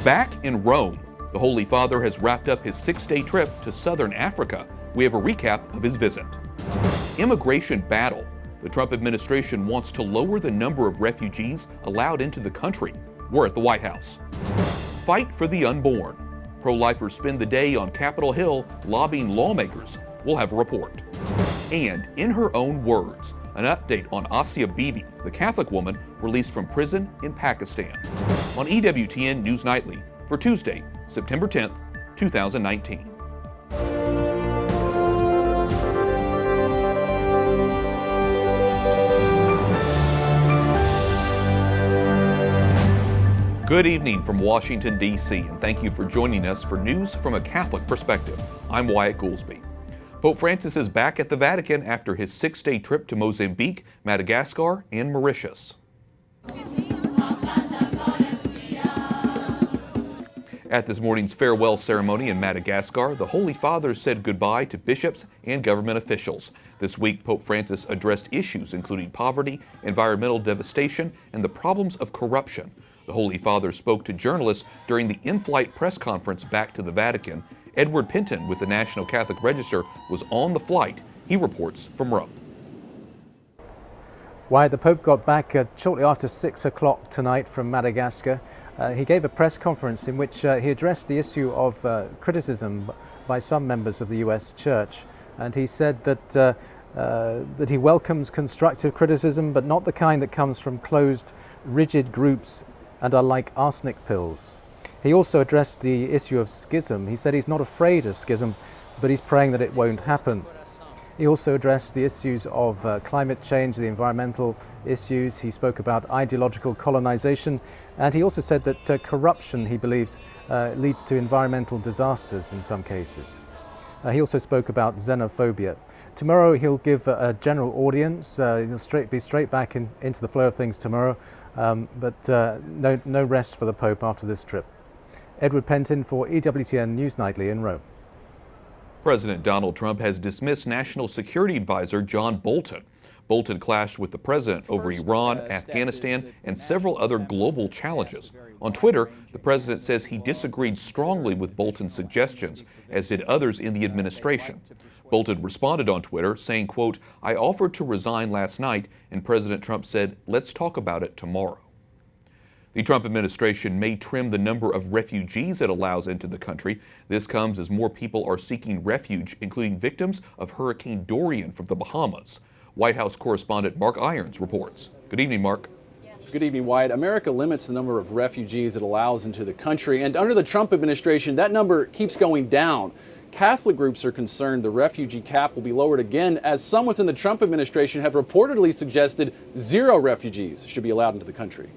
Back in Rome, the Holy Father has wrapped up his 6-day trip to southern Africa. We have a recap of his visit. Immigration battle. The Trump administration wants to lower the number of refugees allowed into the country. We're at the White House. Fight for the unborn. Pro-lifers spend the day on Capitol Hill lobbying lawmakers. We'll have a report. And in her own words, an update on Asia Bibi, the Catholic woman released from prison in Pakistan. On EWTN News Nightly for Tuesday, September 10th, 2019. Good evening from Washington, D.C., and thank you for joining us for news from a Catholic perspective. I'm Wyatt Goolsby. Pope Francis is back at the Vatican after his 6-day trip to Mozambique, Madagascar, and Mauritius. At this morning's farewell ceremony in Madagascar, the Holy Father said goodbye to bishops and government officials. This week, Pope Francis addressed issues including poverty, environmental devastation, and the problems of corruption. The Holy Father spoke to journalists during the in-flight press conference back to the Vatican. Edward Pentin with the National Catholic Register was on the flight. He reports from Rome. Why, the Pope got back shortly after 6 o'clock tonight from Madagascar. He gave a press conference in which he addressed the issue of criticism by some members of the U.S. Church. And he said that he welcomes constructive criticism, but not the kind that comes from closed, rigid groups and are like arsenic pills. He also addressed the issue of schism. He said he's not afraid of schism, but he's praying that it won't happen. He also addressed the issues of climate change, the environmental issues. He spoke about ideological colonization, and he also said that corruption, he believes, leads to environmental disasters in some cases. He also spoke about xenophobia. Tomorrow he'll give a general audience. He'll be straight back into the flow of things tomorrow, but no rest for the Pope after this trip. Edward Pentin for EWTN News Nightly in Rome. President Donald Trump has dismissed National Security Advisor John Bolton. Bolton clashed with the president over Iran, Afghanistan, and several other global challenges. On Twitter, the president says he disagreed strongly with Bolton's suggestions, as did others in the administration. Bolton responded on Twitter saying, quote, "I offered to resign last night, and President Trump said, let's talk about it tomorrow." The Trump administration may trim the number of refugees it allows into the country. This comes as more people are seeking refuge, including victims of Hurricane Dorian from the Bahamas. White House correspondent Mark Irons reports. Good evening, Mark. Good evening, Wyatt. America limits the number of refugees it allows into the country, and under the Trump administration, that number keeps going down. Catholic groups are concerned the refugee cap will be lowered again, as some within the Trump administration have reportedly suggested 0 refugees should be allowed into the country.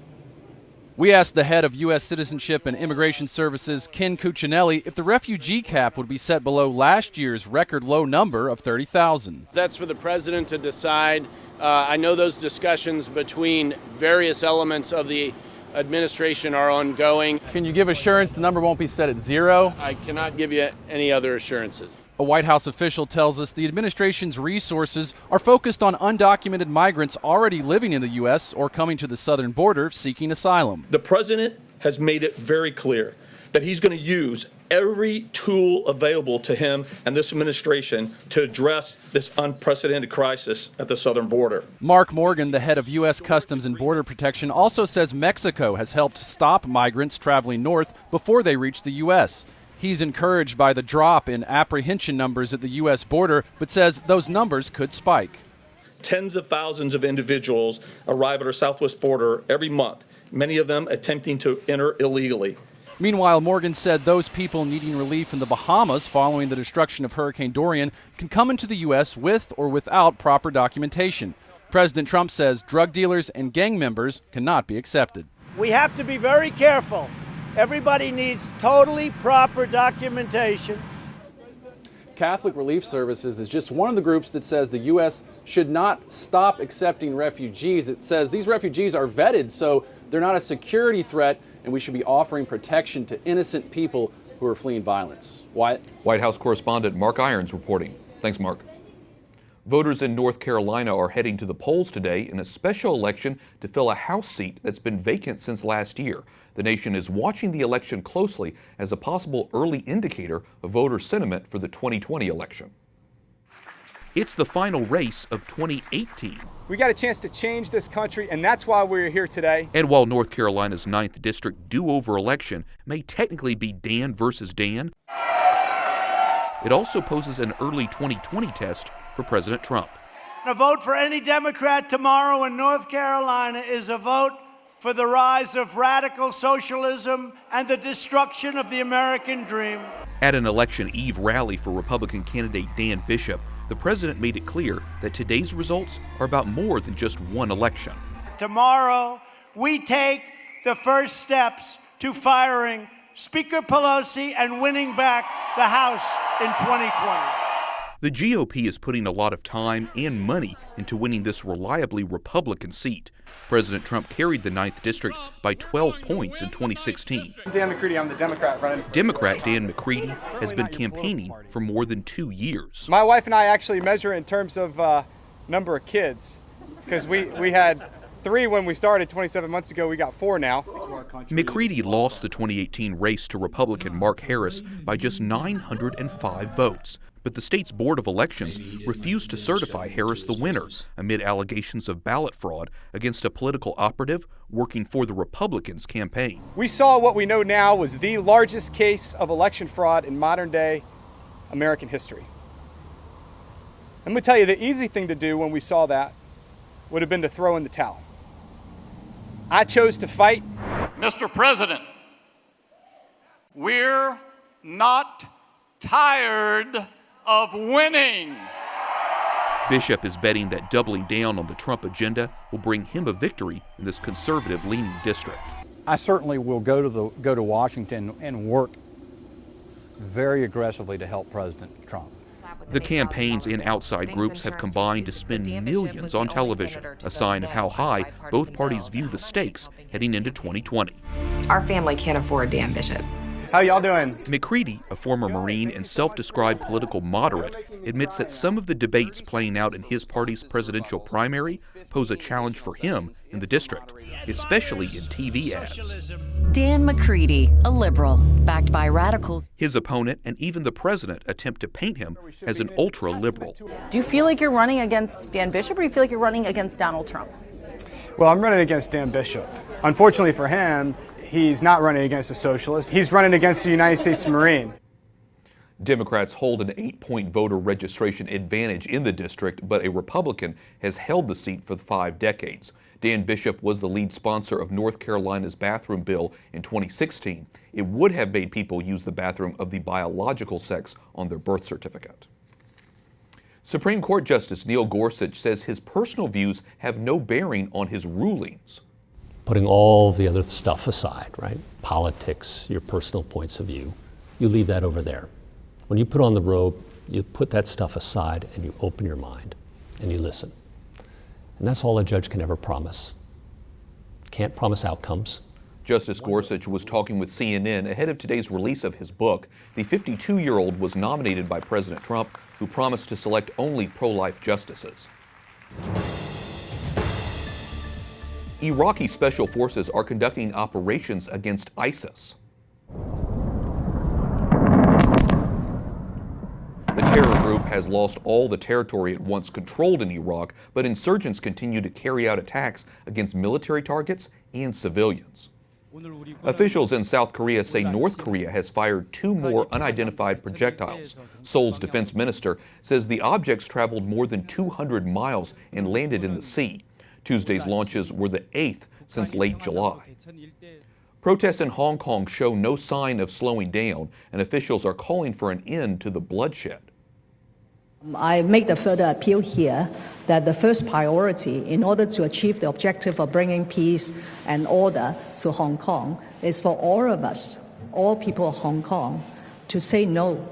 We asked the head of U.S. Citizenship and Immigration Services, Ken Cuccinelli, if the refugee cap would be set below last year's record low number of 30,000. That's for the president to decide. I know those discussions between various elements of the administration are ongoing. Can you give assurance the number won't be set at 0? I cannot give you any other assurances. A White House official tells us the administration's resources are focused on undocumented migrants already living in the U.S. or coming to the southern border seeking asylum. The president has made it very clear that he's going to use every tool available to him and this administration to address this unprecedented crisis at the southern border. Mark Morgan, the head of U.S. Customs and Border Protection, also says Mexico has helped stop migrants traveling north before they reach the U.S. He's encouraged by the drop in apprehension numbers at the U.S. border, but says those numbers could spike. Tens of thousands of individuals arrive at our southwest border every month, many of them attempting to enter illegally. Meanwhile, Morgan said those people needing relief in the Bahamas following the destruction of Hurricane Dorian can come into the U.S. with or without proper documentation. President Trump says drug dealers and gang members cannot be accepted. We have to be very careful. Everybody needs totally proper documentation. Catholic Relief Services is just one of the groups that says the U.S. should not stop accepting refugees. It says these refugees are vetted, so they're not a security threat, and we should be offering protection to innocent people who are fleeing violence. Wyatt? White House correspondent Mark Irons reporting. Thanks, Mark. Voters in North Carolina are heading to the polls today in a special election to fill a House seat that's been vacant since last year. The nation is watching the election closely as a possible early indicator of voter sentiment for the 2020 election. It's the final race of 2018. We got a chance to change this country, and that's why we're here today. And while North Carolina's 9th District do-over election may technically be Dan versus Dan, it also poses an early 2020 test for President Trump. A vote for any Democrat tomorrow in North Carolina is a vote for the rise of radical socialism and the destruction of the American dream. At an election eve rally for Republican candidate Dan Bishop, the president made it clear that today's results are about more than just one election. Tomorrow, we take the first steps to firing Speaker Pelosi and winning back the House in 2020. The GOP is putting a lot of time and money into winning this reliably Republican seat. President Trump carried the 9th District by 12 points in 2016. Dan McCready, I'm the Democrat running. Democrat Dan McCready has been campaigning for more than 2 years. My wife and I actually measure in terms of number of kids, because we had 3 when we started 27 months ago. We got 4 now. McCready lost the 2018 race to Republican Mark Harris by just 905 votes. But the state's Board of Elections refused to certify Harris the winner amid allegations of ballot fraud against a political operative working for the Republicans' campaign. We saw what we know now was the largest case of election fraud in modern-day American history. I'm going to tell you, the easy thing to do when we saw that would have been to throw in the towel. I chose to fight. Mr. President, we're not tired of winning. Bishop is betting that doubling down on the Trump agenda will bring him a victory in this conservative-leaning district. I certainly will go to Washington and work very aggressively to help President Trump. The campaigns and outside groups have combined to spend millions on television, a sign of how high both parties view the stakes heading into 2020. Our family can't afford Dan Bishop. How y'all doing? McCready, a former Marine and self-described political moderate, admits that some of the debates playing out in his party's presidential primary pose a challenge for him in the district, especially in TV ads. Dan McCready, a liberal, backed by radicals. His opponent and even the president attempt to paint him as an ultra-liberal. Do you feel like you're running against Dan Bishop, or do you feel like you're running against Donald Trump? Well, I'm running against Dan Bishop. Unfortunately for him, he's not running against a socialist. He's running against the United States Marine. Democrats hold an 8-point voter registration advantage in the district, but a Republican has held the seat for 5 decades. Dan Bishop was the lead sponsor of North Carolina's bathroom bill in 2016. It would have made people use the bathroom of the biological sex on their birth certificate. Supreme Court Justice Neil Gorsuch says his personal views have no bearing on his rulings. Putting all the other stuff aside, right? Politics, your personal points of view, you leave that over there. When you put on the robe, you put that stuff aside and you open your mind and you listen. And that's all a judge can ever promise. Can't promise outcomes. Justice Gorsuch was talking with CNN ahead of today's release of his book. The 52-year-old was nominated by President Trump, who promised to select only pro-life justices. Iraqi special forces are conducting operations against ISIS. The terror group has lost all the territory it once controlled in Iraq, but insurgents continue to carry out attacks against military targets and civilians. Officials in South Korea say North Korea has fired 2 more unidentified projectiles. Seoul's defense minister says the objects traveled more than 200 miles and landed in the sea. Tuesday's launches were the 8th since late July. Protests in Hong Kong show no sign of slowing down, and officials are calling for an end to the bloodshed. I make the further appeal here that the first priority in order to achieve the objective of bringing peace and order to Hong Kong is for all of us, all people of Hong Kong, to say no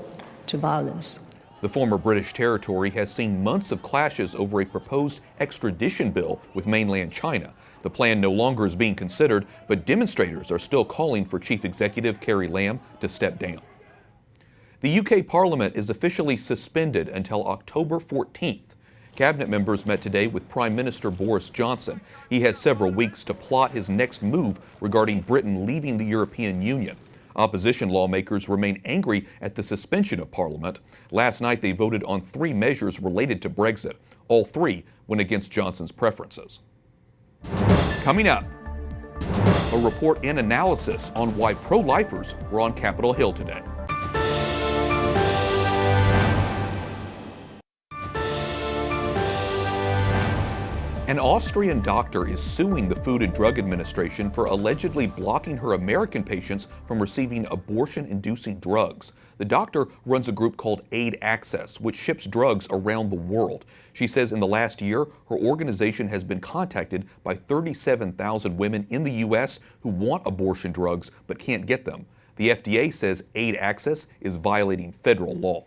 to violence. The former British territory has seen months of clashes over a proposed extradition bill with mainland China. The plan no longer is being considered, but demonstrators are still calling for Chief Executive Carrie Lam to step down. The UK Parliament is officially suspended until October 14th. Cabinet members met today with Prime Minister Boris Johnson. He has several weeks to plot his next move regarding Britain leaving the European Union. Opposition lawmakers remain angry at the suspension of Parliament. Last night they voted on 3 measures related to Brexit. All 3 went against Johnson's preferences. Coming up, a report and analysis on why pro-lifers were on Capitol Hill today. An Austrian doctor is suing the Food and Drug Administration for allegedly blocking her American patients from receiving abortion-inducing drugs. The doctor runs a group called Aid Access, which ships drugs around the world. She says in the last year, her organization has been contacted by 37,000 women in the U.S. who want abortion drugs but can't get them. The FDA says Aid Access is violating federal law.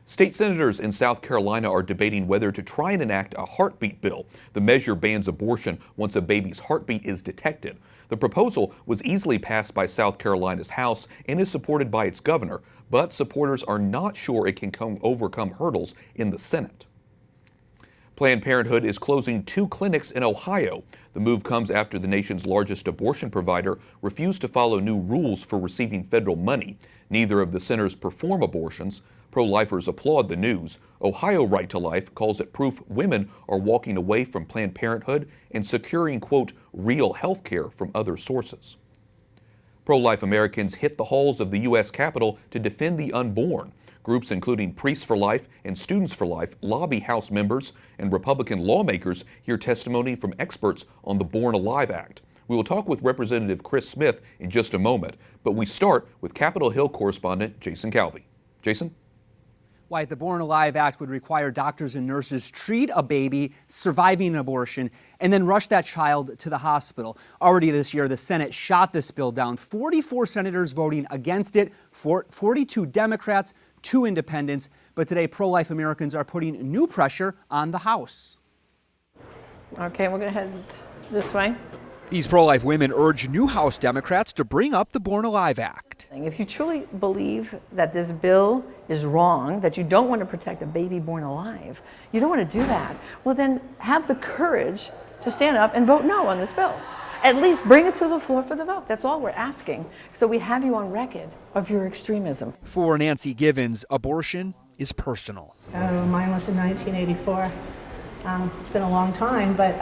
State senators in South Carolina are debating whether to try and enact a heartbeat bill. The measure bans abortion once a baby's heartbeat is detected. The proposal was easily passed by South Carolina's House and is supported by its governor, but supporters are not sure it can overcome hurdles in the Senate. Planned Parenthood is closing 2 clinics in Ohio. The move comes after the nation's largest abortion provider refused to follow new rules for receiving federal money. Neither of the centers perform abortions. Pro-lifers applaud the news. Ohio Right to Life calls it proof women are walking away from Planned Parenthood and securing, quote, real health care from other sources. Pro-life Americans hit the halls of the U.S. Capitol to defend the unborn. Groups including Priests for Life and Students for Life lobby House members, and Republican lawmakers hear testimony from experts on the Born Alive Act. We will talk with Representative Chris Smith in just a moment, but we start with Capitol Hill correspondent Jason Calvi. Jason? Why the Born Alive Act would require doctors and nurses treat a baby surviving an abortion and then rush that child to the hospital. Already this year, the Senate shot this bill down. 44 senators voting against it, 42 Democrats, 2 independents. But today, pro-life Americans are putting new pressure on the House. Okay, we're going to head this way. These pro-life women urge new House Democrats to bring up the Born Alive Act. If you truly believe that this bill is wrong, that you don't want to protect a baby born alive, you don't want to do that, well then have the courage to stand up and vote no on this bill. At least bring it to the floor for the vote. That's all we're asking. So we have you on record of your extremism. For Nancy Givens, abortion is personal. Mine was in 1984. It's been a long time, but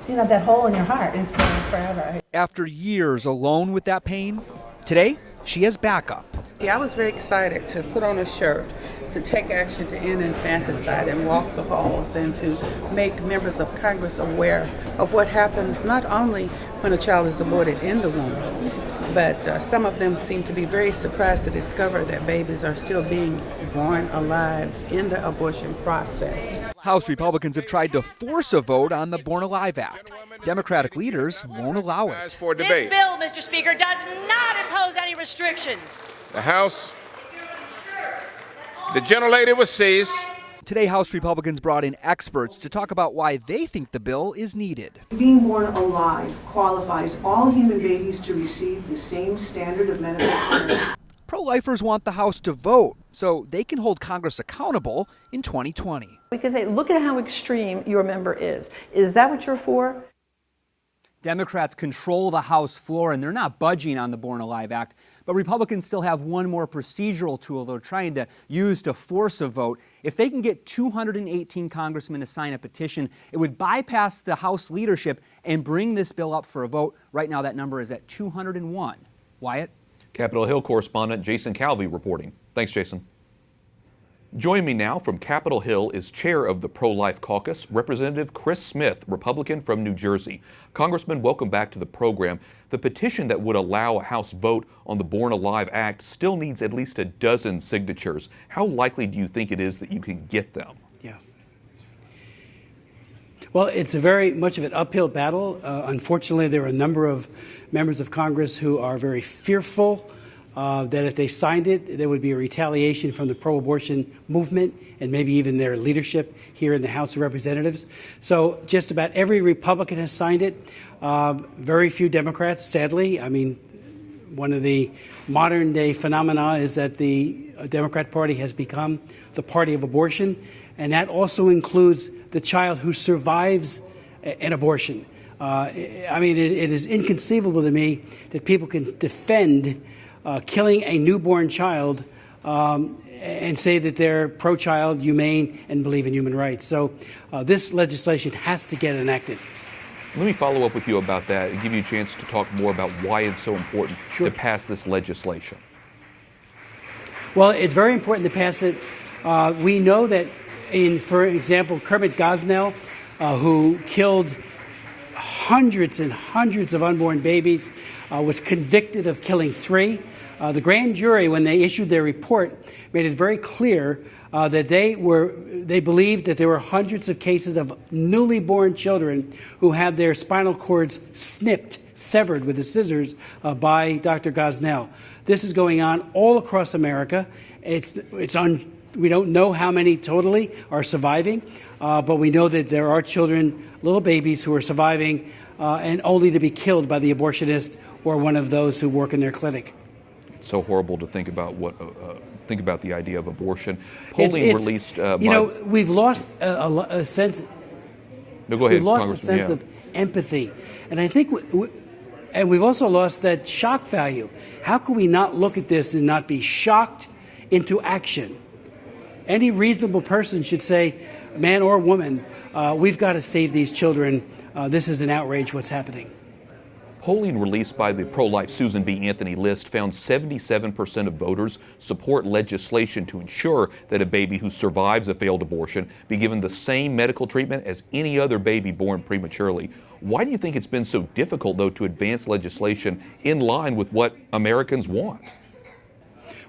you know, that hole in your heart is there forever. After years alone with that pain, today she has backup. Yeah, I was very excited to put on a shirt, to take action to end infanticide and walk the halls and to make members of Congress aware of what happens not only when a child is aborted in the womb, but some of them seem to be very surprised to discover that babies are still being born alive in the abortion process. House Republicans have tried to force a vote on the Born Alive Act. Democratic leaders won't allow it. This bill, Mr. Speaker, does not impose any restrictions. The House, the gentlelady was seized. Today, House Republicans brought in experts to talk about why they think the bill is needed. Being born alive qualifies all human babies to receive the same standard of medical care. Pro-lifers want the House to vote so they can hold Congress accountable in 2020. We can say, look at how extreme your member is. Is that what you're for? Democrats control the House floor and they're not budging on the Born Alive Act, but Republicans still have one more procedural tool they're trying to use to force a vote. If they can get 218 congressmen to sign a petition, it would bypass the House leadership and bring this bill up for a vote. Right now that number is at 201. Wyatt? Capitol Hill correspondent Jason Calvi reporting. Thanks, Jason. Joining me now from Capitol Hill is chair of the Pro-Life Caucus, Representative Chris Smith, Republican from New Jersey. Congressman, welcome back to the program. The petition that would allow a House vote on the Born Alive Act still needs at least a dozen signatures. How likely do you think it is that you can get them? Yeah. Well, it's a very much of an uphill battle. Unfortunately, there are a number of members of Congress who are very fearful that if they signed it, there would be a retaliation from the pro-abortion movement and maybe even their leadership here in the House of Representatives. So just about every Republican has signed it. Very few Democrats, sadly. I mean, One of the modern day phenomena is that the Democrat Party has become the party of abortion, and that also includes the child who survives an abortion. I mean, it is inconceivable to me that people can defend killing a newborn child and say that they're pro-child, humane, and believe in human rights. So this legislation has to get enacted. Let me follow up with you about that and give you a chance to talk more about why it's so important to pass this legislation. Well, it's very important to pass it. We know that for example, Kermit Gosnell, who killed hundreds and hundreds of unborn babies, was convicted of killing 3. The grand jury, when they issued their report, made it very clear that they believed that there were hundreds of cases of newly born children who had their spinal cords severed with the scissors by Dr. Gosnell. This is going on all across America. We don't know how many totally are surviving, but we know that there are children, little babies, who are surviving and only to be killed by the abortionist or one of those who work in their clinic. It's so horrible to think about think about the idea of abortion. Polling released. We've lost a sense. No, go ahead, We've lost a sense of empathy, and I think, and we've also lost that shock value. How can we not look at this and not be shocked into action? Any reasonable person should say, man or woman, we've got to save these children. This is an outrage what's happening. Polling released by the pro-life Susan B. Anthony list found 77% of voters support legislation to ensure that a baby who survives a failed abortion be given the same medical treatment as any other baby born prematurely. Why do you think it's been so difficult, though, to advance legislation in line with what Americans want?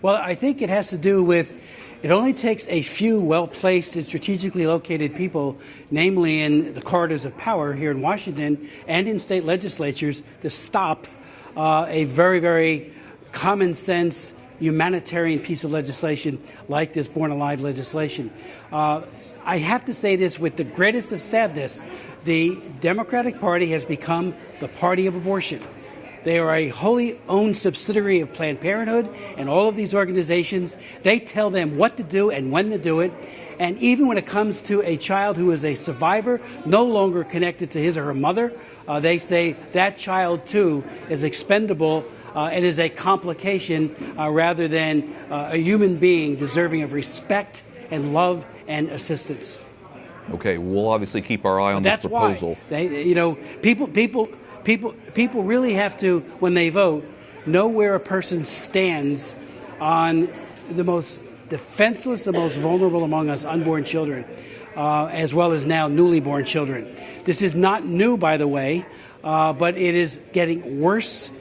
Well, I think it has to do with it only takes a few well-placed and strategically located people, namely in the corridors of power here in Washington and in state legislatures, to stop a very, very common sense humanitarian piece of legislation like this Born Alive legislation. I have to say this with the greatest of sadness. The Democratic Party has become the party of abortion. They are a wholly owned subsidiary of Planned Parenthood and all of these organizations. They tell them what to do and when to do it. And even when it comes to a child who is a survivor, no longer connected to his or her mother, they say that child, too, is expendable and is a complication rather than a human being deserving of respect and love and assistance. Okay, we'll obviously keep our eye on this proposal. People really have to, when they vote, know where a person stands on the most defenseless, the most vulnerable among us, unborn children, as well as now newly born children. This is not new, by the way, but it is getting worse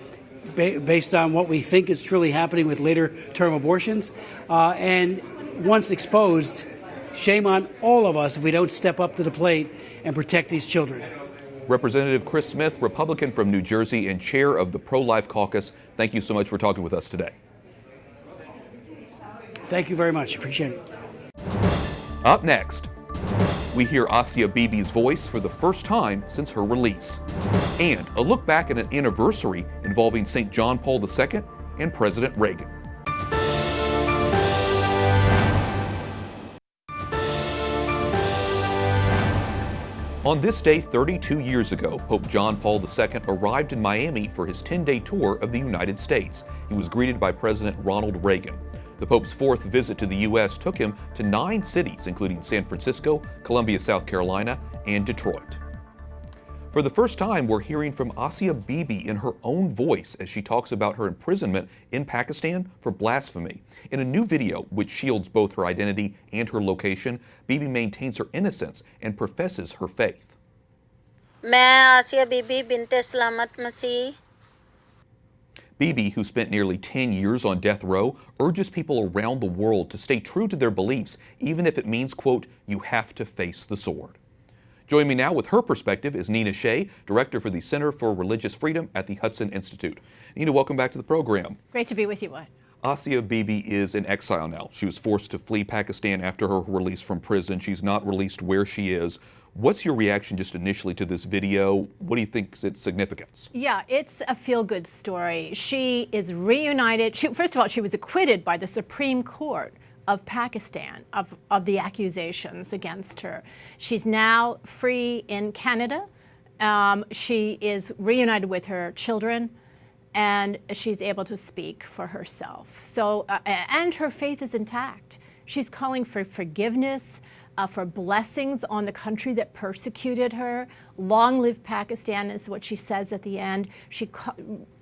based on what we think is truly happening with later term abortions. And once exposed, shame on all of us if we don't step up to the plate and protect these children. Representative Chris Smith, Republican from New Jersey and chair of the Pro-Life Caucus, thank you so much for talking with us today. Thank you very much. Appreciate it. Up next, we hear Asia Bibi's voice for the first time since her release. And a look back at an anniversary involving St. John Paul II and President Reagan. On this day 32 years ago, Pope John Paul II arrived in Miami for his 10-day tour of the United States. He was greeted by President Ronald Reagan. The Pope's fourth visit to the U.S. took him to 9 cities, including San Francisco, Columbia, South Carolina, and Detroit. For the first time, we're hearing from Asia Bibi in her own voice as she talks about her imprisonment in Pakistan for blasphemy. In a new video, which shields both her identity and her location, Bibi maintains her innocence and professes her faith. मैं आसिया बीबी बिनते सलामत मसीह Bibi, who spent nearly 10 years on death row, urges people around the world to stay true to their beliefs, even if it means, quote, you have to face the sword. Joining me now with her perspective is Nina Shea, Director for the Center for Religious Freedom at the Hudson Institute. Nina, welcome back to the program. Great to be with you. Asia Bibi is in exile now. She was forced to flee Pakistan after her release from prison. She's not released where she is. What's your reaction just initially to this video? What do you think is its significance? Yeah, it's a feel-good story. She is reunited. First of all, she was acquitted by the Supreme Court of Pakistan of the accusations against her. She's now free in Canada. She is reunited with her children, and she's able to speak for herself. So, and her faith is intact. She's calling for forgiveness, for blessings on the country that persecuted her. Long live Pakistan is what she says at the end. She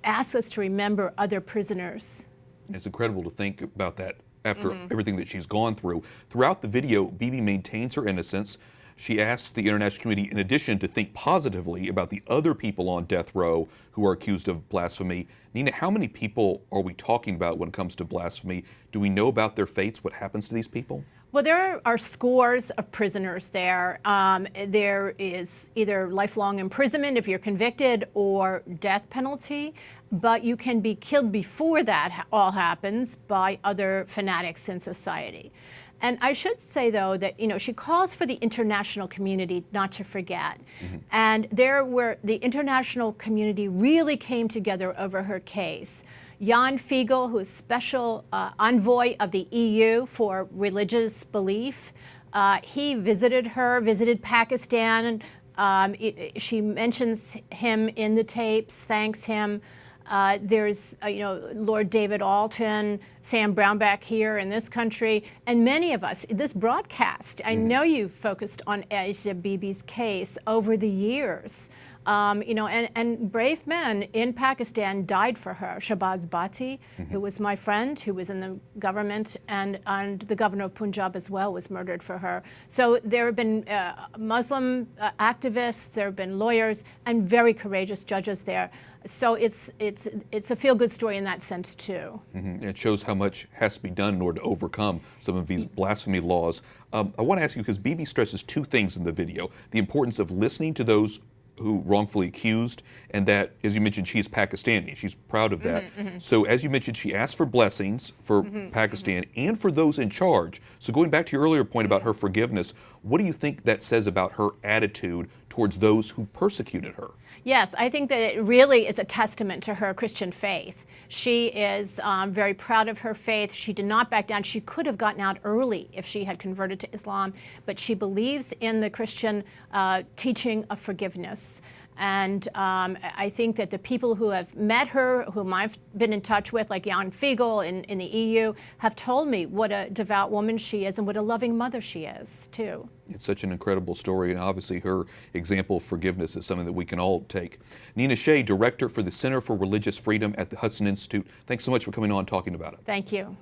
asks us to remember other prisoners. It's incredible to think about that after everything that she's gone through. Throughout the video, Bibi maintains her innocence. She asks the international community, in addition, to think positively about the other people on death row who are accused of blasphemy. Nina, how many people are we talking about when it comes to blasphemy? Do we know about their fates, what happens to these people? Well, there are scores of prisoners there. There is either lifelong imprisonment if you're convicted or death penalty, but you can be killed before that all happens by other fanatics in society. And I should say, though, that she calls for the international community not to forget. And there were the international community really came together over her case. Jan Fiegel, who is special envoy of the EU for religious belief, he visited Pakistan. She mentions him in the tapes, thanks him. There's, Lord David Alton, Sam Brownback here in this country, and many of us. This broadcast, I know you've focused on Asia Bibi's case over the years. And brave men in Pakistan died for her. Shahbaz Bhatti, who was my friend, who was in the government, and the governor of Punjab as well was murdered for her. So there have been Muslim activists, there have been lawyers, and very courageous judges there. So it's a feel-good story in that sense too. It shows how much has to be done in order to overcome some of these blasphemy laws. I want to ask you, because Bibi stresses two things in the video: the importance of listening to those who wrongfully accused, and that, as you mentioned, she's Pakistani. She's proud of that. So as you mentioned, she asked for blessings for Pakistan and for those in charge. So going back to your earlier point about her forgiveness, what do you think that says about her attitude towards those who persecuted her? Yes, I think that it really is a testament to her Christian faith. She is very proud of her faith. She did not back down. She could have gotten out early if she had converted to Islam, but she believes in the Christian teaching of forgiveness. And I think that the people who have met her, whom I've been in touch with, like Jan Fiegel in the EU, have told me what a devout woman she is and what a loving mother she is, too. It's such an incredible story, and obviously her example of forgiveness is something that we can all take. Nina Shea, Director for the Center for Religious Freedom at the Hudson Institute, thanks so much for coming on and talking about it. Thank you.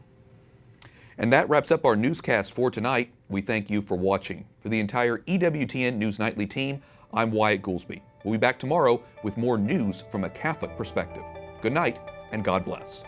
And that wraps up our newscast for tonight. We thank you for watching. For the entire EWTN News Nightly team, I'm Wyatt Goolsby. We'll be back tomorrow with more news from a Catholic perspective. Good night, and God bless.